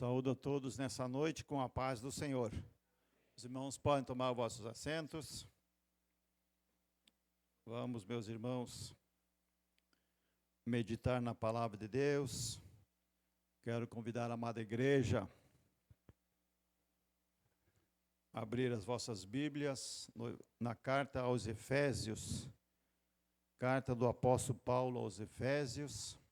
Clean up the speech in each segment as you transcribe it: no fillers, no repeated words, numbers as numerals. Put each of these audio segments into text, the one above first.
Saúdo a todos nessa noite com a paz do Senhor. Os irmãos podem tomar vossos assentos. Vamos, meus irmãos, meditar na palavra de Deus. Quero convidar a amada igreja a abrir as vossas Bíblias na carta aos Efésios. Carta do apóstolo Paulo aos Efésios.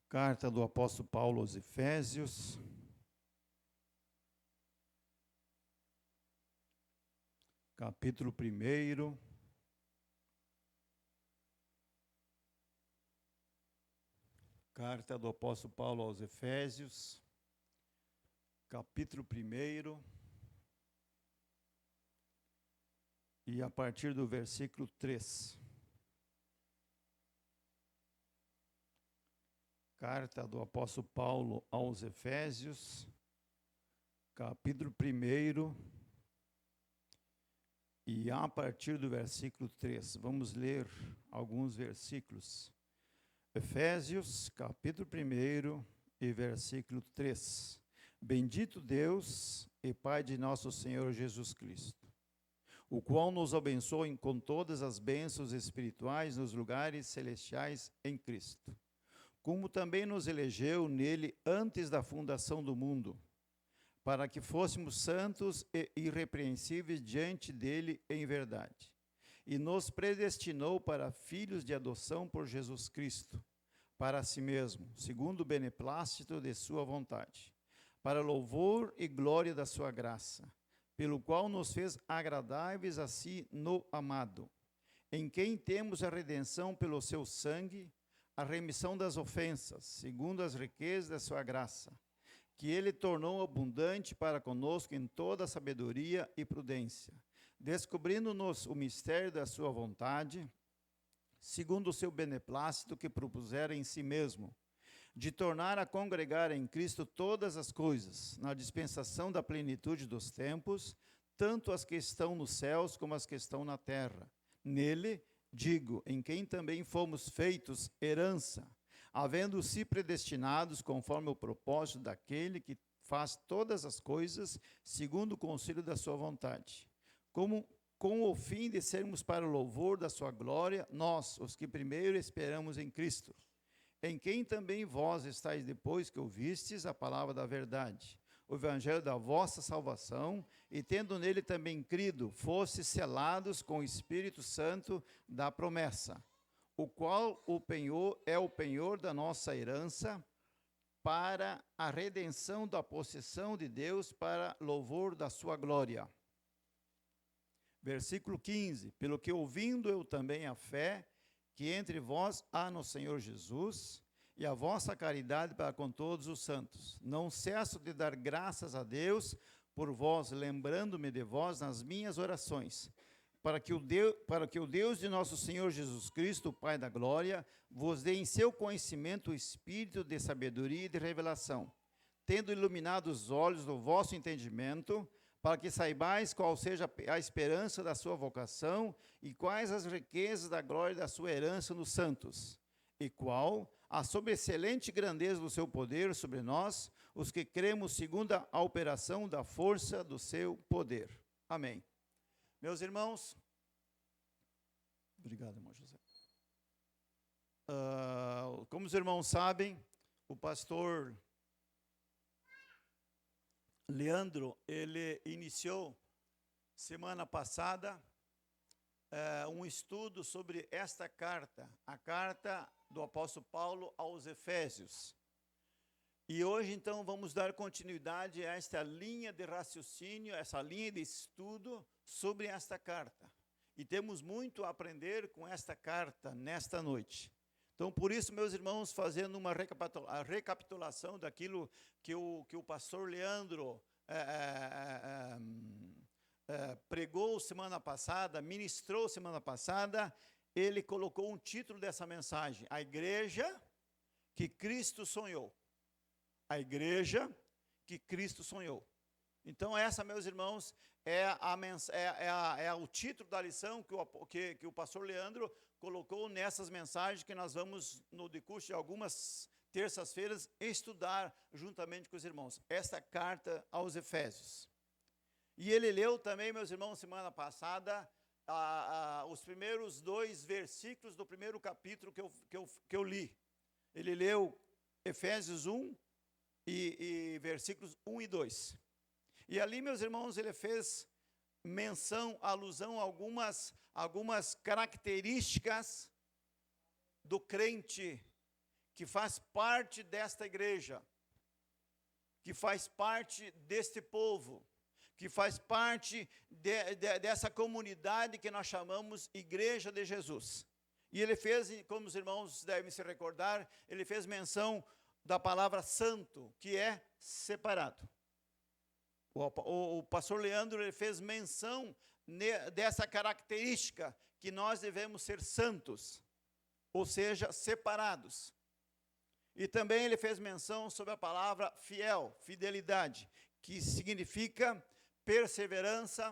Carta do apóstolo Paulo aos Efésios. Capítulo 1. Carta do apóstolo Paulo aos Efésios. Capítulo 1. E a partir do versículo 3. Carta do apóstolo Paulo aos Efésios, capítulo 1, e a partir do versículo 3. Vamos ler alguns versículos. Efésios, capítulo 1 e versículo 3. Bendito Deus e Pai de nosso Senhor Jesus Cristo, o qual nos abençoa com todas as bênçãos espirituais nos lugares celestiais em Cristo, como também nos elegeu nele antes da fundação do mundo, para que fôssemos santos e irrepreensíveis diante dele em verdade. E nos predestinou para filhos de adoção por Jesus Cristo, para si mesmo, segundo o beneplácito de sua vontade, para louvor e glória da sua graça, pelo qual nos fez agradáveis a si no amado, em quem temos a redenção pelo seu sangue, a remissão das ofensas, segundo as riquezas da sua graça, que ele tornou abundante para conosco em toda sabedoria e prudência, descobrindo-nos o mistério da sua vontade, segundo o seu beneplácito que propusera em si mesmo, de tornar a congregar em Cristo todas as coisas, na dispensação da plenitude dos tempos, tanto as que estão nos céus como as que estão na terra. Nele, digo, em quem também fomos feitos herança, havendo-se predestinados conforme o propósito daquele que faz todas as coisas segundo o conselho da sua vontade, como com o fim de sermos para o louvor da sua glória, nós, os que primeiro esperamos em Cristo, em quem também vós estáis depois que ouvistes a palavra da verdade, o evangelho da vossa salvação, e tendo nele também crido, fostes selados com o Espírito Santo da promessa, o qual é o penhor da nossa herança, para a redenção da possessão de Deus, para louvor da sua glória. Versículo 15, pelo que ouvindo eu também a fé, que entre vós há no Senhor Jesus, e a vossa caridade para com todos os santos. Não cesso de dar graças a Deus por vós, lembrando-me de vós nas minhas orações, para que o Deus de nosso Senhor Jesus Cristo, o Pai da glória, vos dê em seu conhecimento o espírito de sabedoria e de revelação, tendo iluminado os olhos do vosso entendimento, para que saibais qual seja a esperança da sua vocação e quais as riquezas da glória da sua herança nos santos, e qual a sobreexcelente grandeza do seu poder sobre nós, os que cremos segundo a operação da força do seu poder. Amém. Meus irmãos, obrigado, irmão José. Como os irmãos sabem, o pastor Leandro, ele iniciou semana passada um estudo sobre esta carta, a carta do apóstolo Paulo aos Efésios. E hoje, então, vamos dar continuidade a esta linha de raciocínio, essa linha de estudo sobre esta carta. E temos muito a aprender com esta carta nesta noite. Então, por isso, meus irmãos, fazendo uma recapitulação daquilo que o pastor Leandro pregou semana passada, ministrou semana passada, ele colocou um título dessa mensagem: A Igreja que Cristo Sonhou. A Igreja que Cristo Sonhou. Então, essa, meus irmãos, é o título da lição que o pastor Leandro colocou nessas mensagens que nós vamos, no decurso de algumas terças-feiras, estudar juntamente com os irmãos esta carta aos Efésios. E ele leu também, meus irmãos, semana passada, os primeiros 2 versículos do primeiro capítulo que eu li. Ele leu Efésios 1 e versículos 1 e 2. E ali, meus irmãos, ele fez menção, alusão a algumas características do crente que faz parte desta igreja, que faz parte deste povo, que faz parte dessa comunidade que nós chamamos Igreja de Jesus. E ele fez, como os irmãos devem se recordar, ele fez menção da palavra santo, que é separado. O pastor Leandro, ele fez menção dessa característica, que nós devemos ser santos, ou seja, separados. E também ele fez menção sobre a palavra fiel, fidelidade, que significa perseverança,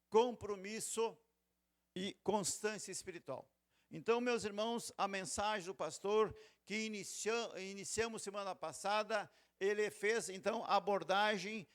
compromisso e constância espiritual. Então, meus irmãos, a mensagem do pastor que iniciamos semana passada, ele fez, então, a abordagem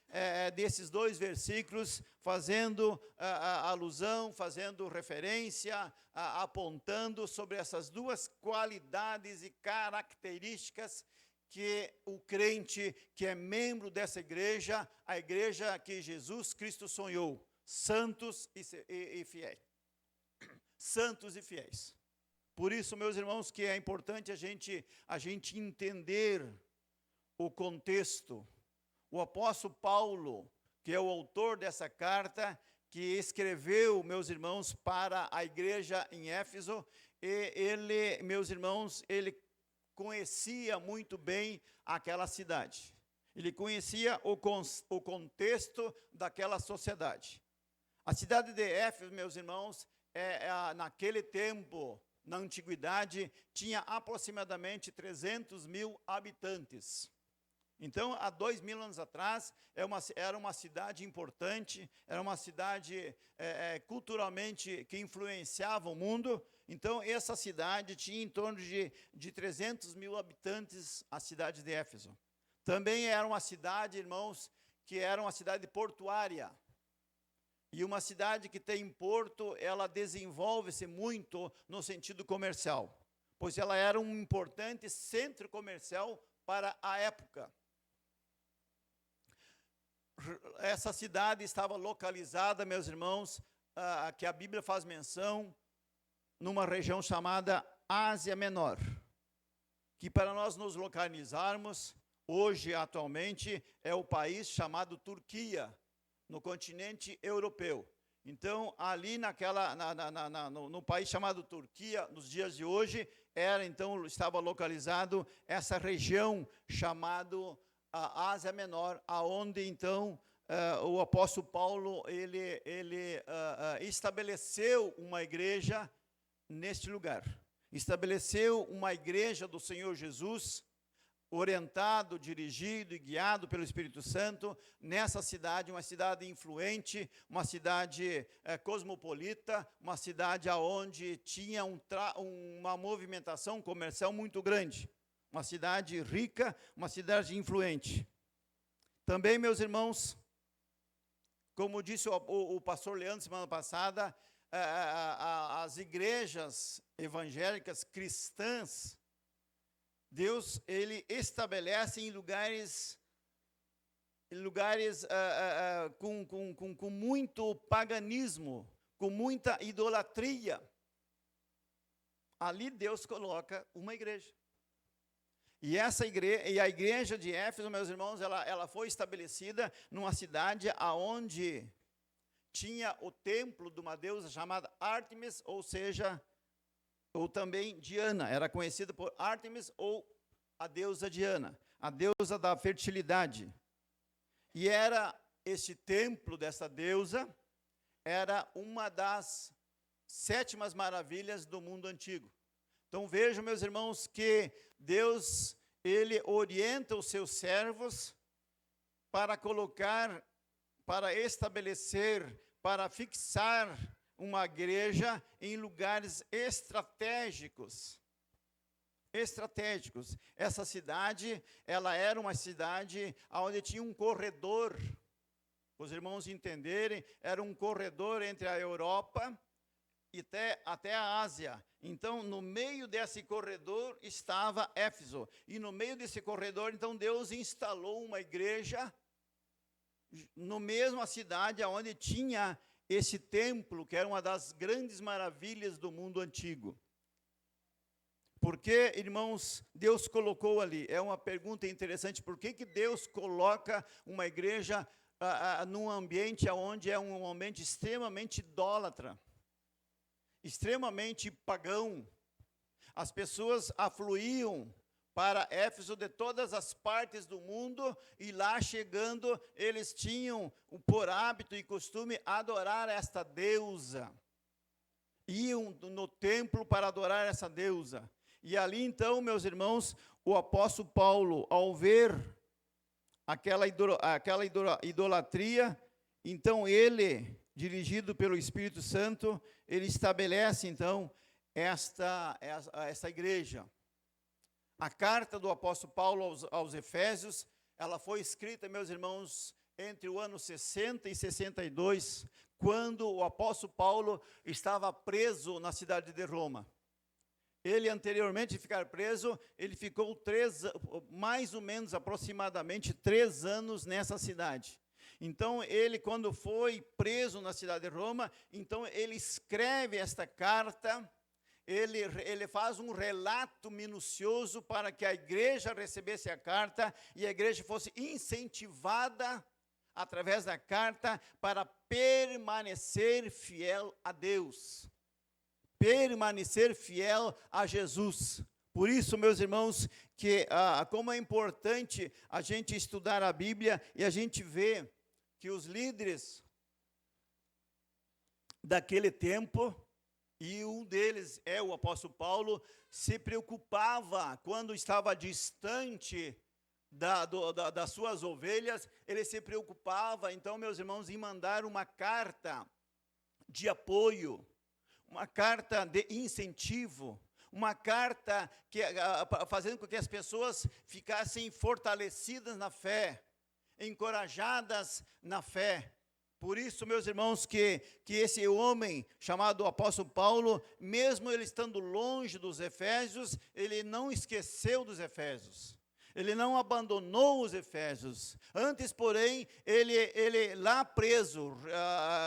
desses 2 versículos, fazendo alusão, fazendo referência, apontando sobre essas 2 qualidades e características que o crente, que é membro dessa igreja, a igreja que Jesus Cristo sonhou, santos e fiéis. Santos e fiéis. Por isso, meus irmãos, que é importante a gente entender o contexto. O apóstolo Paulo, que é o autor dessa carta, que escreveu, meus irmãos, para a igreja em Éfeso, e ele, meus irmãos, ele conhecia muito bem aquela cidade. Ele conhecia o contexto daquela sociedade. A cidade de Éfeso, meus irmãos, naquele tempo, na antiguidade, tinha aproximadamente 300.000 habitantes. Então, há 2.000 anos atrás, era uma cidade importante, era uma cidade culturalmente que influenciava o mundo. Então, essa cidade tinha em torno de 300.000 habitantes, a cidade de Éfeso. Também era uma cidade, irmãos, que era uma cidade portuária. E uma cidade que tem porto, ela desenvolve-se muito no sentido comercial, pois ela era um importante centro comercial para a época. Essa cidade estava localizada, meus irmãos, que a Bíblia faz menção, numa região chamada Ásia Menor, que para nós nos localizarmos, hoje, atualmente, é o país chamado Turquia, no continente europeu. Então, ali no país chamado Turquia, nos dias de hoje, estava localizado essa região chamado a Ásia Menor, aonde então o apóstolo Paulo ele estabeleceu uma igreja neste lugar. Estabeleceu uma igreja do Senhor Jesus, orientado, dirigido e guiado pelo Espírito Santo, nessa cidade, uma cidade influente, uma cidade cosmopolita, uma cidade onde tinha uma movimentação comercial muito grande, uma cidade rica, uma cidade influente. Também, meus irmãos, como disse o pastor Leandro semana passada, as igrejas evangélicas cristãs, Deus, ele estabelece em lugares com muito paganismo, com muita idolatria. Ali Deus coloca uma igreja. E a igreja de Éfeso, meus irmãos, ela foi estabelecida numa cidade aonde tinha o templo de uma deusa chamada Ártemis, ou também Diana, era conhecida por Ártemis ou a deusa Diana, a deusa da fertilidade. E este templo dessa deusa era uma das 7 maravilhas do mundo antigo. Então vejam, meus irmãos, que Deus, ele orienta os seus servos para colocar, para estabelecer, para fixar uma igreja em lugares estratégicos, estratégicos. Essa cidade, ela era uma cidade onde tinha um corredor, os irmãos entenderem, era um corredor entre a Europa e até a Ásia. Então, no meio desse corredor estava Éfeso. E no meio desse corredor, então, Deus instalou uma igreja no mesma cidade onde tinha esse templo, que era uma das grandes maravilhas do mundo antigo. Porque, irmãos, Deus colocou ali? É uma pergunta interessante. Por que Deus coloca uma igreja num ambiente onde é um ambiente extremamente idólatra, extremamente pagão? As pessoas afluíam para Éfeso de todas as partes do mundo, e lá chegando, eles tinham por hábito e costume adorar esta deusa. Iam no templo para adorar essa deusa. E ali então, meus irmãos, o apóstolo Paulo, ao ver aquela idolatria, então ele, dirigido pelo Espírito Santo, ele estabelece então esta igreja. A carta do apóstolo Paulo aos Efésios, ela foi escrita, meus irmãos, entre o ano 60 e 62, quando o apóstolo Paulo estava preso na cidade de Roma. Ele, anteriormente de ficar preso, ele ficou mais ou menos, aproximadamente 3 anos nessa cidade. Então, ele, quando foi preso na cidade de Roma, então ele escreve esta carta, ele faz um relato minucioso para que a igreja recebesse a carta, e a igreja fosse incentivada, através da carta, para permanecer fiel a Deus. Permanecer fiel a Jesus. Por isso, meus irmãos, que como é importante a gente estudar a Bíblia, e a gente vê que os líderes daquele tempo, e um deles é o apóstolo Paulo, se preocupava quando estava distante das suas ovelhas, ele se preocupava, então, meus irmãos, em mandar uma carta de apoio, uma carta de incentivo, uma carta fazendo com que as pessoas ficassem fortalecidas na fé, encorajadas na fé. Por isso, meus irmãos, que esse homem chamado apóstolo Paulo, mesmo ele estando longe dos Efésios, ele não esqueceu dos Efésios. Ele não abandonou os Efésios. Antes, porém, ele lá preso,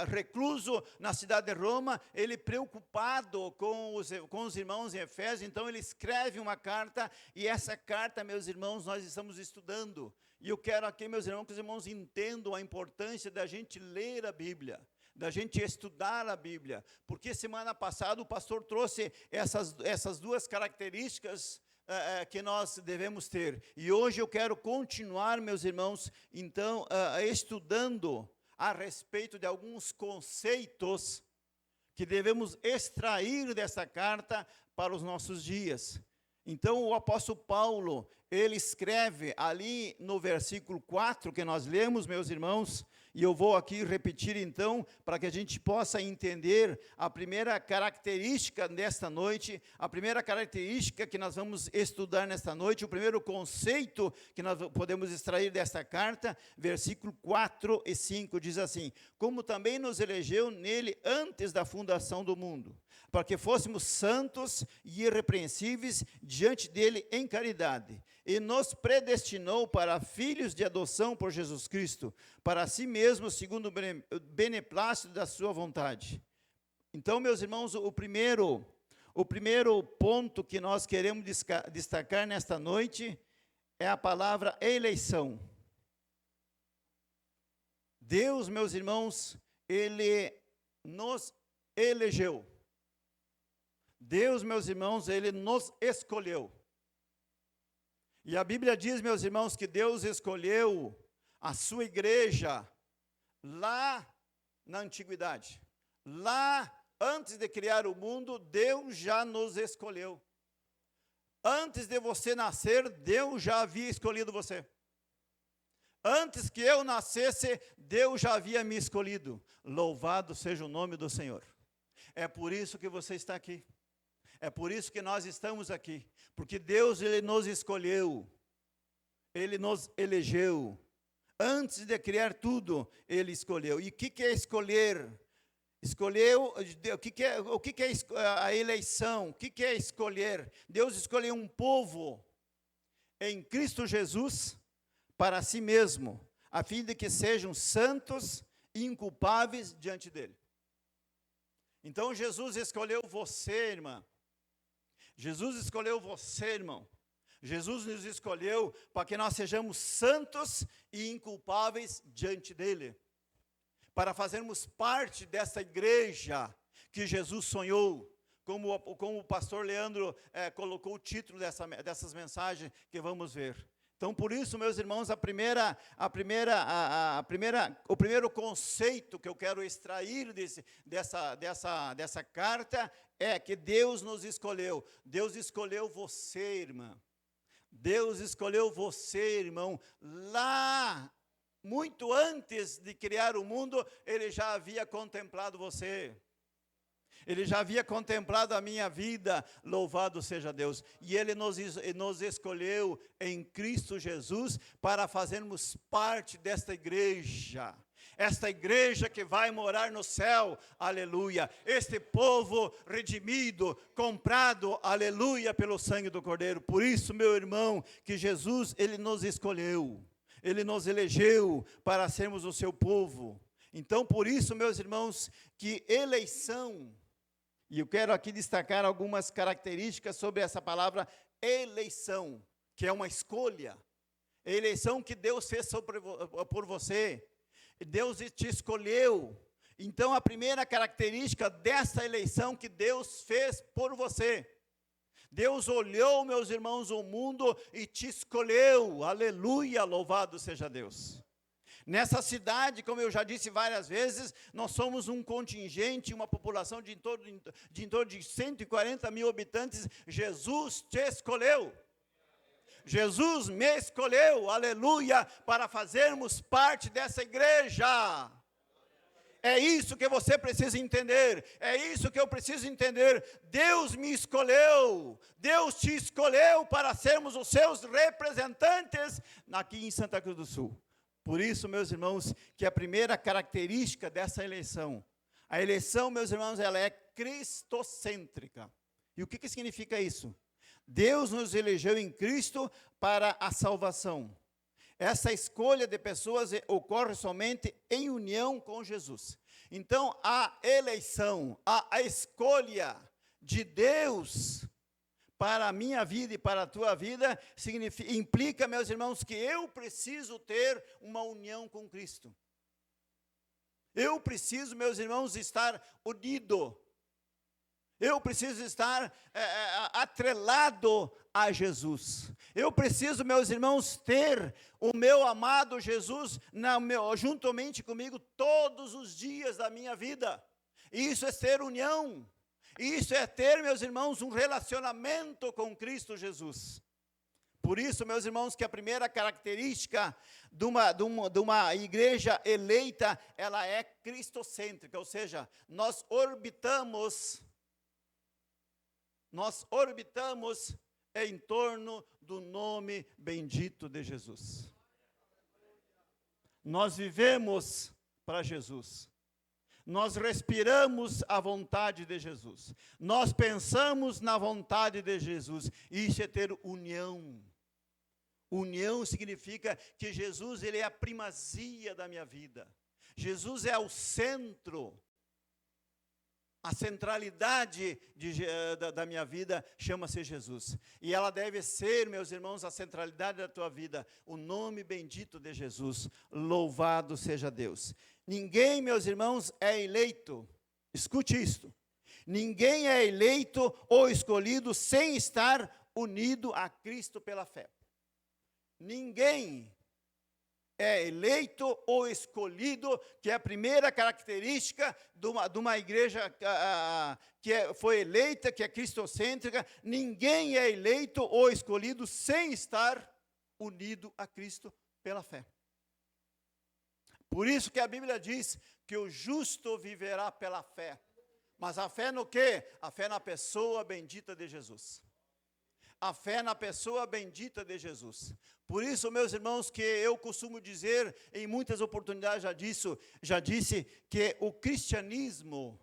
recluso na cidade de Roma, ele preocupado com os irmãos em Efésios, então ele escreve uma carta, e essa carta, meus irmãos, nós estamos estudando. E eu quero aqui, meus irmãos, que os irmãos entendam a importância da gente ler a Bíblia, da gente estudar a Bíblia, porque semana passada o pastor trouxe essas 2 características que nós devemos ter. E hoje eu quero continuar, meus irmãos, então, estudando a respeito de alguns conceitos que devemos extrair dessa carta para os nossos dias. Então, o apóstolo Paulo, ele escreve ali no versículo 4, que nós lemos, meus irmãos, e eu vou aqui repetir então, para que a gente possa entender a primeira característica desta noite, a primeira característica que nós vamos estudar nesta noite, o primeiro conceito que nós podemos extrair desta carta, versículo 4 e 5, diz assim: como também nos elegeu nele antes da fundação do mundo, para que fôssemos santos e irrepreensíveis diante dele em caridade, e nos predestinou para filhos de adoção por Jesus Cristo, para si mesmo, segundo o beneplácito da sua vontade. Então, meus irmãos, o primeiro ponto que nós queremos destacar nesta noite é a palavra eleição. Deus, meus irmãos, ele nos elegeu. Deus, meus irmãos, ele nos escolheu. E a Bíblia diz, meus irmãos, que Deus escolheu a sua igreja lá na antiguidade. Lá, antes de criar o mundo, Deus já nos escolheu. Antes de você nascer, Deus já havia escolhido você. Antes que eu nascesse, Deus já havia me escolhido. Louvado seja o nome do Senhor. É por isso que você está aqui. É por isso que nós estamos aqui, porque Deus, Ele nos escolheu, Ele nos elegeu. Antes de criar tudo, Ele escolheu. E o que é escolher? Escolheu, o que é a eleição? O que é escolher? Deus escolheu um povo em Cristo Jesus para si mesmo, a fim de que sejam santos e inculpáveis diante dEle. Então Jesus escolheu você, irmã. Jesus escolheu você, irmão. Jesus nos escolheu para que nós sejamos santos e inculpáveis diante dEle. Para fazermos parte dessa igreja que Jesus sonhou. Como o pastor Leandro colocou o título dessas mensagens que vamos ver. Então, por isso, meus irmãos, o primeiro conceito que eu quero extrair dessa carta é que Deus nos escolheu. Deus escolheu você, irmã. Deus escolheu você, irmão. Lá, muito antes de criar o mundo, Ele já havia contemplado você. Ele já havia contemplado a minha vida, louvado seja Deus. E Ele nos escolheu em Cristo Jesus para fazermos parte desta igreja. Esta igreja que vai morar no céu, aleluia. Este povo redimido, comprado, aleluia, pelo sangue do Cordeiro. Por isso, meu irmão, que Jesus, Ele nos escolheu. Ele nos elegeu para sermos o seu povo. Então, por isso, meus irmãos, que eleição... E eu quero aqui destacar algumas características sobre essa palavra eleição, que é uma escolha. A eleição que Deus fez por você. Deus te escolheu. Então, a primeira característica dessa eleição que Deus fez por você. Deus olhou, meus irmãos, o mundo e te escolheu. Aleluia, louvado seja Deus. Nessa cidade, como eu já disse várias vezes, nós somos um contingente, uma população de em torno de 140 mil habitantes. Jesus te escolheu. Jesus me escolheu, aleluia, para fazermos parte dessa igreja. É isso que você precisa entender, é isso que eu preciso entender. Deus me escolheu, Deus te escolheu para sermos os seus representantes aqui em Santa Cruz do Sul. Por isso, meus irmãos, que a primeira característica dessa eleição, a eleição, meus irmãos, ela é cristocêntrica. E o que significa isso? Deus nos elegeu em Cristo para a salvação. Essa escolha de pessoas ocorre somente em união com Jesus. Então, a eleição, a escolha de Deus para a minha vida e para a tua vida, implica, meus irmãos, que eu preciso ter uma união com Cristo. Eu preciso, meus irmãos, estar unido. Eu preciso estar atrelado a Jesus. Eu preciso, meus irmãos, ter o meu amado Jesus juntamente comigo todos os dias da minha vida. Isso é ter união. Isso é ter, meus irmãos, um relacionamento com Cristo Jesus. Por isso, meus irmãos, que a primeira característica de uma igreja eleita, ela é cristocêntrica, ou seja, nós orbitamos em torno do nome bendito de Jesus. Nós vivemos para Jesus. Nós respiramos a vontade de Jesus. Nós pensamos na vontade de Jesus. Isso é ter união. União significa que Jesus, Ele é a primazia da minha vida. Jesus é o centro. A centralidade da minha vida chama-se Jesus. E ela deve ser, meus irmãos, a centralidade da tua vida. O nome bendito de Jesus. Louvado seja Deus. Ninguém, meus irmãos, é eleito. Escute isto. Ninguém é eleito ou escolhido sem estar unido a Cristo pela fé. Ninguém é eleito ou escolhido, que é a primeira característica de uma igreja que foi eleita, que é cristocêntrica. Ninguém é eleito ou escolhido sem estar unido a Cristo pela fé. Por isso que a Bíblia diz que o justo viverá pela fé. Mas a fé no quê? A fé na pessoa bendita de Jesus. A fé na pessoa bendita de Jesus. Por isso, meus irmãos, que eu costumo dizer, em muitas oportunidades já disse que o cristianismo,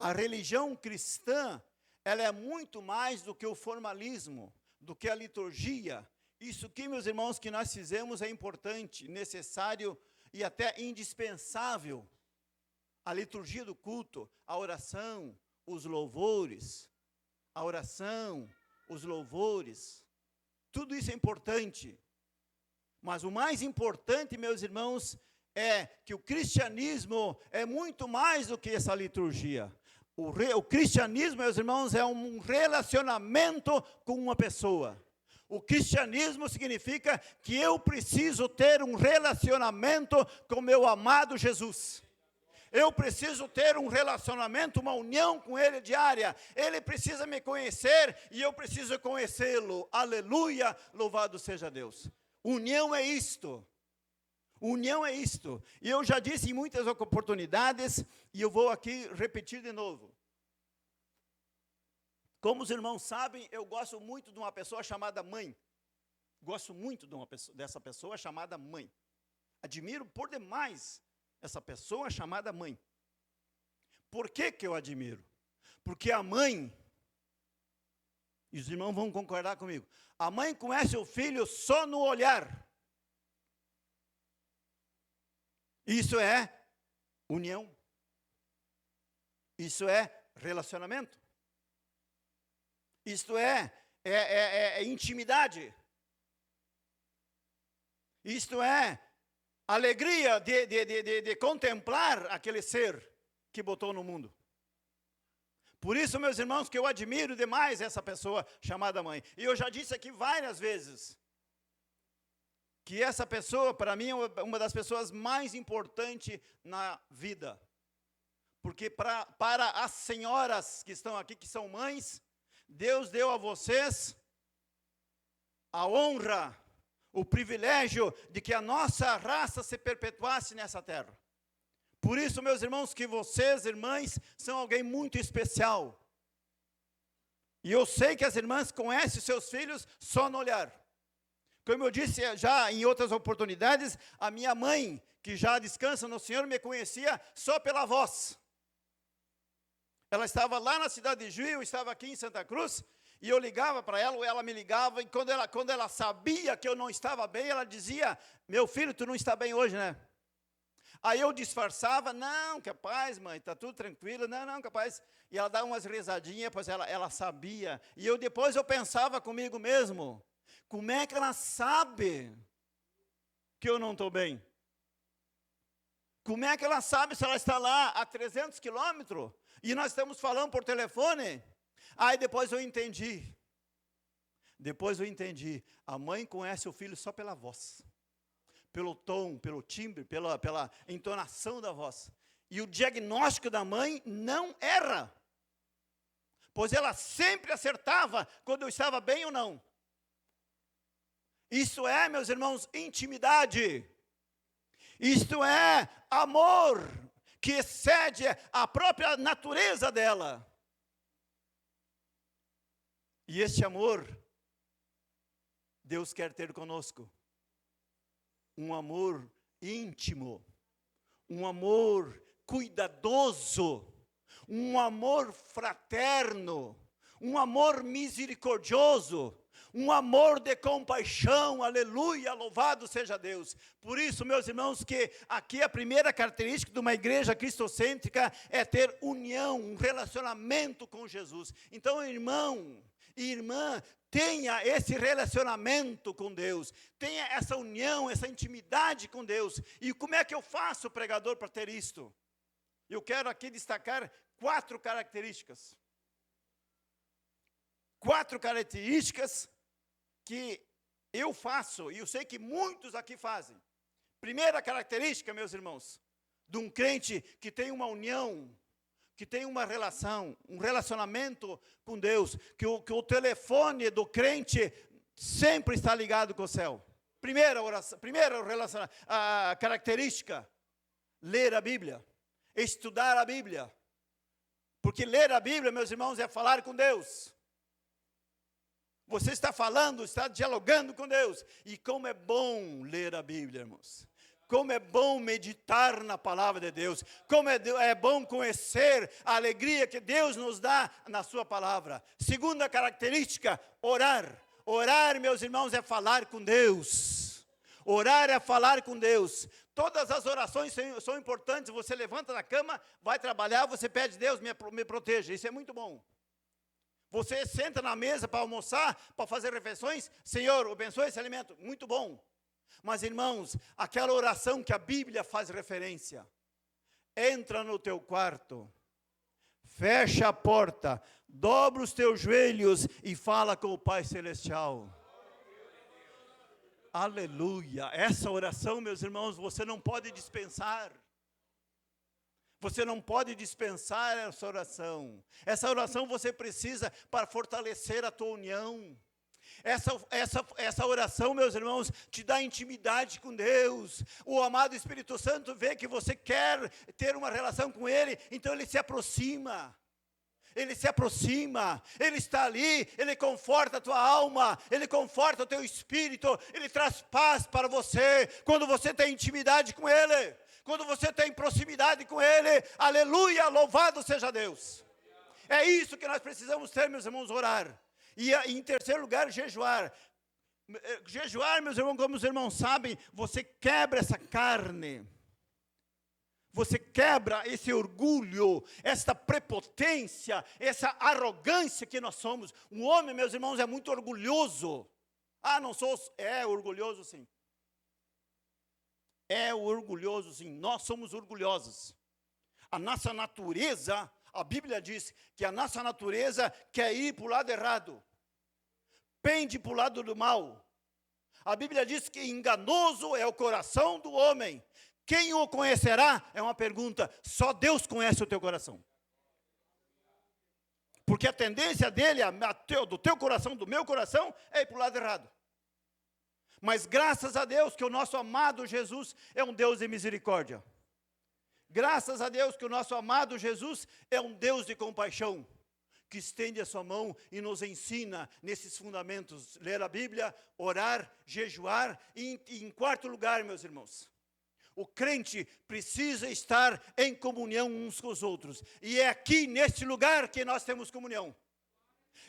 a religião cristã, ela é muito mais do que o formalismo, do que a liturgia. Isso aqui, meus irmãos, que nós fizemos é importante, necessário e até indispensável. A liturgia do culto, a oração, os louvores, a oração, os louvores, tudo isso é importante. Mas o mais importante, meus irmãos, é que o cristianismo é muito mais do que essa liturgia. O cristianismo, meus irmãos, é um relacionamento com uma pessoa. O cristianismo significa que eu preciso ter um relacionamento com meu amado Jesus. Eu preciso ter um relacionamento, uma união com Ele diária. Ele precisa me conhecer e eu preciso conhecê-lo. Aleluia, louvado seja Deus. União é isto. União é isto. E eu já disse em muitas oportunidades, e eu vou aqui repetir de novo. Como os irmãos sabem, eu gosto muito de uma pessoa chamada mãe. Gosto muito dessa pessoa chamada mãe. Admiro por demais essa pessoa chamada mãe. Por que que eu admiro? Porque a mãe, e os irmãos vão concordar comigo, a mãe conhece o filho só no olhar. Isso é união. Isso é relacionamento. Isto é intimidade. Isto é alegria de contemplar aquele ser que botou no mundo. Por isso, meus irmãos, que eu admiro demais essa pessoa chamada mãe. E eu já disse aqui várias vezes que essa pessoa, para mim, é uma das pessoas mais importantes na vida. Porque para as senhoras que estão aqui, que são mães, Deus deu a vocês a honra, o privilégio de que a nossa raça se perpetuasse nessa terra. Por isso, meus irmãos, que vocês, irmãs, são alguém muito especial. E eu sei que as irmãs conhecem seus filhos só no olhar. Como eu disse já em outras oportunidades, a minha mãe, que já descansa no Senhor, me conhecia só pela voz. Ela estava lá na cidade de Juí, eu estava aqui em Santa Cruz, e eu ligava para ela, ou ela me ligava, e quando ela sabia que eu não estava bem, ela dizia, meu filho, tu não está bem hoje, né? Aí eu disfarçava, não, capaz, mãe, está tudo tranquilo, não, capaz. E ela dava umas risadinhas, pois ela sabia. E depois eu pensava comigo mesmo, como é que ela sabe que eu não estou bem? Como é que ela sabe se ela está lá a 300 quilômetros e nós estamos falando por telefone? Aí depois eu entendi. A mãe conhece o filho só pela voz. Pelo tom, pelo timbre, pela entonação da voz. E o diagnóstico da mãe não erra. Pois ela sempre acertava quando eu estava bem ou não. Isso é, meus irmãos, intimidade. Isto é amor que excede a própria natureza dela. E este amor, Deus quer ter conosco. Um amor íntimo, um amor cuidadoso, um amor fraterno, um amor misericordioso, um amor de compaixão, aleluia, louvado seja Deus. Por isso, meus irmãos, que aqui a primeira característica de uma igreja cristocêntrica é ter união, um relacionamento com Jesus. Então, irmão e irmã, tenha esse relacionamento com Deus, tenha essa união, essa intimidade com Deus. E como é que eu faço, pregador, para ter isto? Eu quero aqui destacar 4 características. 4 características que eu faço, e eu sei que muitos aqui fazem. Primeira característica, meus irmãos, de um crente que tem uma união, que tem uma relação, um relacionamento com Deus, que o telefone do crente sempre está ligado com o céu. Primeira característica, ler a Bíblia, estudar a Bíblia. Porque ler a Bíblia, meus irmãos, é falar com Deus. Você está falando, está dialogando com Deus. E como é bom ler a Bíblia, irmãos. Como é bom meditar na palavra de Deus. Como é bom conhecer a alegria que Deus nos dá na sua palavra. Segunda característica, orar. Orar, meus irmãos, é falar com Deus. Orar é falar com Deus. Todas as orações são importantes. Você levanta da cama, vai trabalhar, você pede, Deus, me proteja. Isso é muito bom. Você senta na mesa para almoçar, para fazer refeições, Senhor, abençoe esse alimento, muito bom. Mas, irmãos, aquela oração que a Bíblia faz referência, entra no teu quarto, fecha a porta, dobra os teus joelhos e fala com o Pai Celestial. Aleluia! Essa oração, meus irmãos, você não pode dispensar. Você não pode dispensar essa oração. Essa oração você precisa para fortalecer a tua união. Essa oração, meus irmãos, te dá intimidade com Deus. O amado Espírito Santo vê que você quer ter uma relação com Ele, então Ele se aproxima. Ele se aproxima, Ele está ali, Ele conforta a tua alma, Ele conforta o teu espírito, Ele traz paz para você, quando você tem intimidade com Ele. Quando você tem proximidade com Ele, aleluia, louvado seja Deus. É isso que nós precisamos ter, meus irmãos, orar. E em terceiro lugar, jejuar. Jejuar, meus irmãos, como os irmãos sabem, você quebra essa carne. Você quebra esse orgulho, essa prepotência, essa arrogância que nós somos. Um homem, meus irmãos, é muito orgulhoso. Ah, não sou, é orgulhoso sim. É orgulhoso, sim. Nós somos orgulhosos. A nossa natureza, a Bíblia diz que a nossa natureza quer ir para o lado errado. Pende para o lado do mal. A Bíblia diz que enganoso é o coração do homem. Quem o conhecerá? É uma pergunta. Só Deus conhece o teu coração. Porque a tendência dele, do teu coração, do meu coração, é ir para o lado errado. Mas graças a Deus que o nosso amado Jesus é um Deus de misericórdia. Graças a Deus que o nosso amado Jesus é um Deus de compaixão, que estende a sua mão e nos ensina nesses fundamentos, ler a Bíblia, orar, jejuar, e em quarto lugar, meus irmãos, o crente precisa estar em comunhão uns com os outros, e é aqui neste lugar que nós temos comunhão.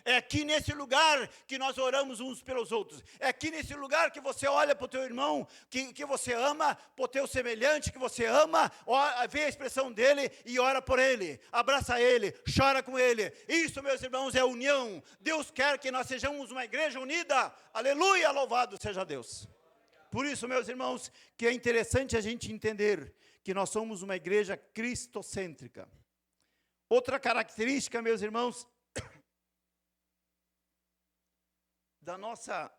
É aqui nesse lugar que nós oramos uns pelos outros. É aqui nesse lugar que você olha para o teu irmão, que você ama, para o teu semelhante que você ama, vê a expressão dele e ora por ele, abraça ele, chora com ele. Isso, meus irmãos, é união. Deus quer que nós sejamos uma igreja unida. Aleluia, louvado seja Deus. Por isso, meus irmãos, que é interessante a gente entender que nós somos uma igreja cristocêntrica. Outra característica, meus irmãos, da nossa,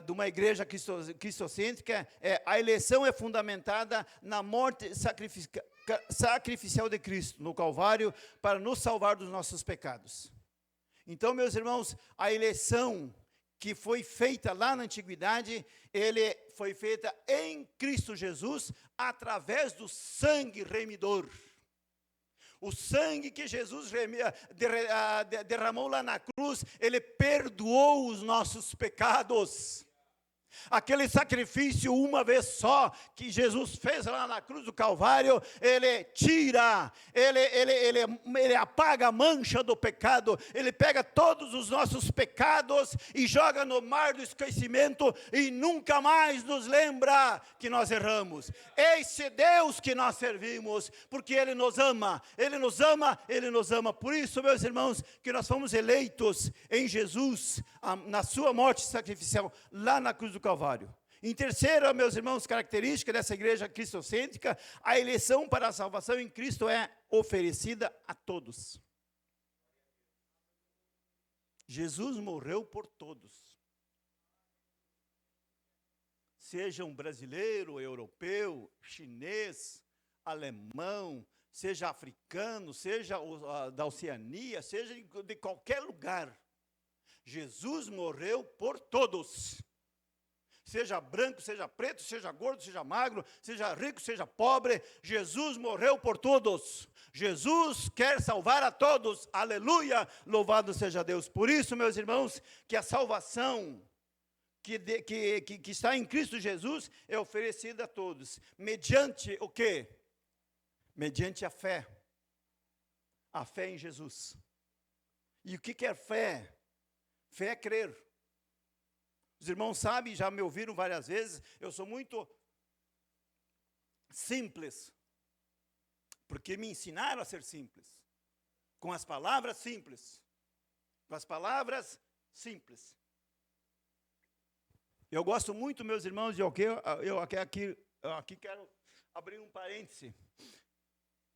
de uma igreja cristocêntrica, a eleição é fundamentada na morte sacrificial de Cristo no Calvário para nos salvar dos nossos pecados. Então, meus irmãos, a eleição que foi feita lá na antiguidade, ele foi feita em Cristo Jesus através do sangue remidor. O sangue que Jesus derramou lá na cruz, ele perdoou os nossos pecados. Aquele sacrifício uma vez só, que Jesus fez lá na cruz do Calvário, ele tira, ele apaga a mancha do pecado, ele pega todos os nossos pecados e joga no mar do esquecimento e nunca mais nos lembra que nós erramos. Esse Deus que nós servimos, porque Ele nos ama, Ele nos ama, Ele nos ama. Por isso, meus irmãos, que nós fomos eleitos em Jesus, na sua morte sacrificial, lá na cruz do Calvário. Em terceira, meus irmãos, característica dessa igreja cristocêntrica, a eleição para a salvação em Cristo é oferecida a todos. Jesus morreu por todos. Seja um brasileiro, europeu, chinês, alemão, seja africano, seja da Oceania, seja de qualquer lugar. Jesus morreu por todos. seja branco, seja preto, seja gordo, seja magro, seja rico, seja pobre, Jesus morreu por todos. Jesus quer salvar a todos, aleluia, louvado seja Deus. Por isso, meus irmãos, que a salvação que está em Cristo Jesus é oferecida a todos, mediante o quê? Mediante a fé em Jesus. E o que é fé? Fé é crer. Os irmãos sabem, já me ouviram várias vezes, eu sou muito simples, porque me ensinaram a ser simples, com as palavras simples, Eu gosto muito, meus irmãos, de eu aqui quero abrir um parêntese.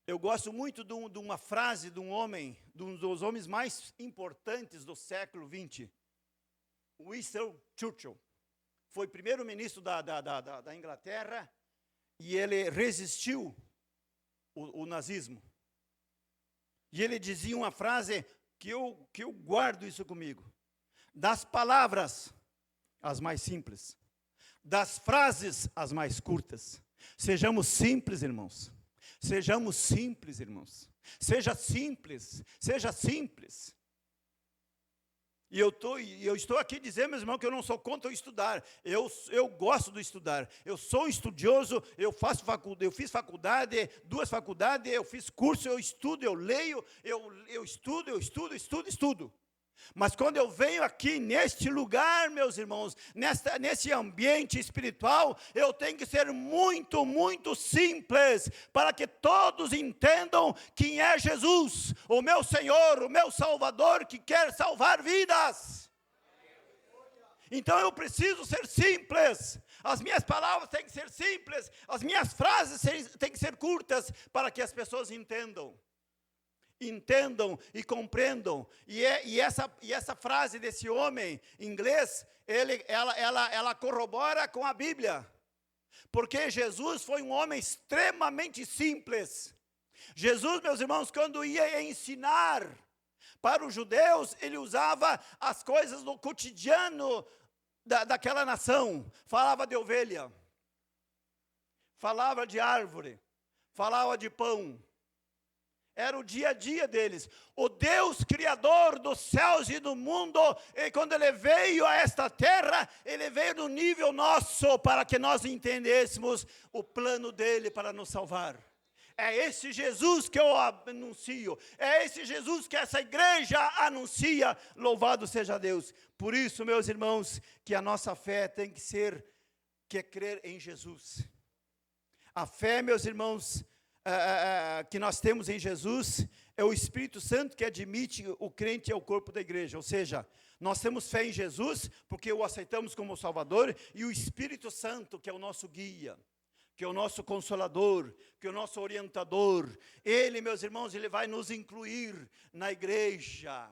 Eu gosto muito de uma frase de um homem, de um dos homens mais importantes do século XX, Winston Churchill. Foi primeiro-ministro da Inglaterra e ele resistiu o nazismo. E ele dizia uma frase que eu guardo isso comigo. Das palavras, as mais simples. Das frases, as mais curtas. Sejamos simples, irmãos. Sejamos simples, irmãos. Seja simples. E eu estou aqui dizendo, meus irmãos, que eu não sou contra o estudar. Eu gosto do estudar. Eu sou estudioso, eu fiz faculdade, 2 faculdades, eu fiz curso, eu estudo, eu leio, eu estudo. Mas quando eu venho aqui neste lugar, meus irmãos, nesse ambiente espiritual, eu tenho que ser muito, muito simples, para que todos entendam quem é Jesus, o meu Senhor, o meu Salvador, que quer salvar vidas. Então eu preciso ser simples, as minhas palavras têm que ser simples, as minhas frases têm que ser curtas, para que as pessoas entendam e compreendam. E essa frase desse homem inglês, ela corrobora com a Bíblia, porque Jesus foi um homem extremamente simples. Jesus, meus irmãos, quando ia ensinar para os judeus, ele usava as coisas do cotidiano daquela nação. Falava de ovelha, falava de árvore, falava de pão. Era o dia a dia deles. O Deus Criador dos céus e do mundo, e quando Ele veio a esta terra, Ele veio no nível nosso, para que nós entendêssemos o plano dEle para nos salvar. É esse Jesus que eu anuncio. É esse Jesus que essa igreja anuncia. Louvado seja Deus. Por isso, meus irmãos, que a nossa fé tem que ser, que é crer em Jesus. A fé, meus irmãos, que nós temos em Jesus, é o Espírito Santo que admite o crente ao corpo da igreja. Ou seja, nós temos fé em Jesus, porque o aceitamos como Salvador, e o Espírito Santo, que é o nosso guia, que é o nosso consolador, que é o nosso orientador. Ele, meus irmãos, ele vai nos incluir na igreja.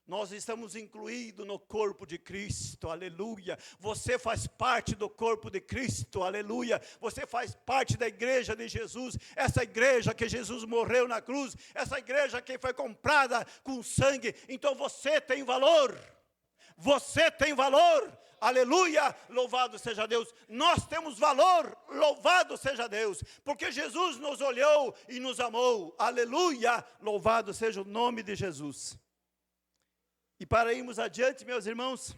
Nós estamos incluídos no corpo de Cristo, aleluia. Você faz parte do corpo de Cristo, aleluia. Você faz parte da igreja de Jesus, essa igreja que Jesus morreu na cruz, essa igreja que foi comprada com sangue. Então você tem valor, aleluia, louvado seja Deus. Nós temos valor, louvado seja Deus, porque Jesus nos olhou e nos amou, aleluia, louvado seja o nome de Jesus. E para irmos adiante, meus irmãos,